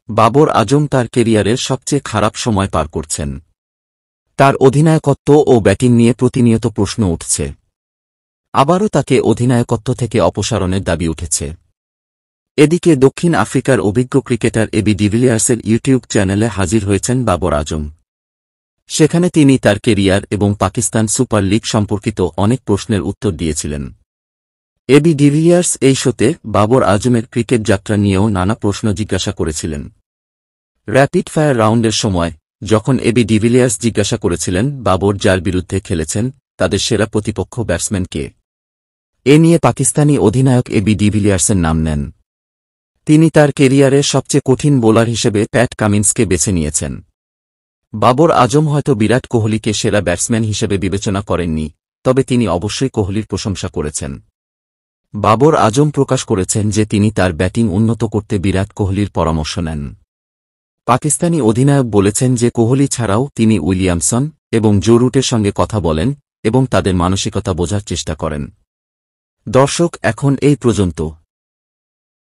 বাবর আজম তার কেরিয়ারের সবচেয়ে খারাপ সময় পার করছেন। তার অধিনায়কত্ব ও ব্যাটিং নিয়ে প্রতিনিয়ত প্রশ্ন উঠছে। আবারও তাকে অধিনায়কত্ব থেকে অপসারণের দাবি উঠেছে। এদিকে দক্ষিণ আফ্রিকার অভিজ্ঞ ক্রিকেটার এবি ডিভিলিয়ার্সের ইউটিউব চ্যানেলে হাজির হয়েছেন বাবর আজম। সেখানে তিনি তার কেরিয়ার এবং পাকিস্তান সুপার লিগ সম্পর্কিত অনেক প্রশ্নের উত্তর দিয়েছিলেন। এবি ডিভিলিয়ার্স এই শোতে বাবর আজমের ক্রিকেট যাত্রা নিয়েও নানা প্রশ্ন জিজ্ঞাসা করেছিলেন। র্যাপিড ফায়ার রাউন্ডের সময় যখন এবি ডিভিলিয়ার্স জিজ্ঞাসা করেছিলেন বাবর যার বিরুদ্ধে খেলেছেন তাদের সেরা প্রতিপক্ষ ব্যাটসম্যান কে, এ নিয়ে পাকিস্তানি অধিনায়ক এবি ডিভিলিয়ার্সের নাম নেন। তিনি তার কেরিয়ারের সবচেয়ে কঠিন বোলার হিসেবে প্যাট কামিন্সকে বেছে নিয়েছেন। বাবর আজম হয়তো বিরাট কোহলিকে সেরা ব্যাটসম্যান হিসেবে বিবেচনা করেননি, তবে তিনি অবশ্যই কোহলির প্রশংসা করেছেন। বাবর আজম প্রকাশ করেছেন যে তিনি তার ব্যাটিং উন্নত করতে বিরাট কোহলির পরামর্শ নেন। পাকিস্তানি অধিনায়ক বলেছেন যে কোহলি ছাড়াও তিনি উইলিয়ামসন এবং জো রুটের সঙ্গে কথা বলেন এবং তাদের মানসিকতা বোঝার চেষ্টা করেন। দর্শক, এখন এই পর্যন্ত।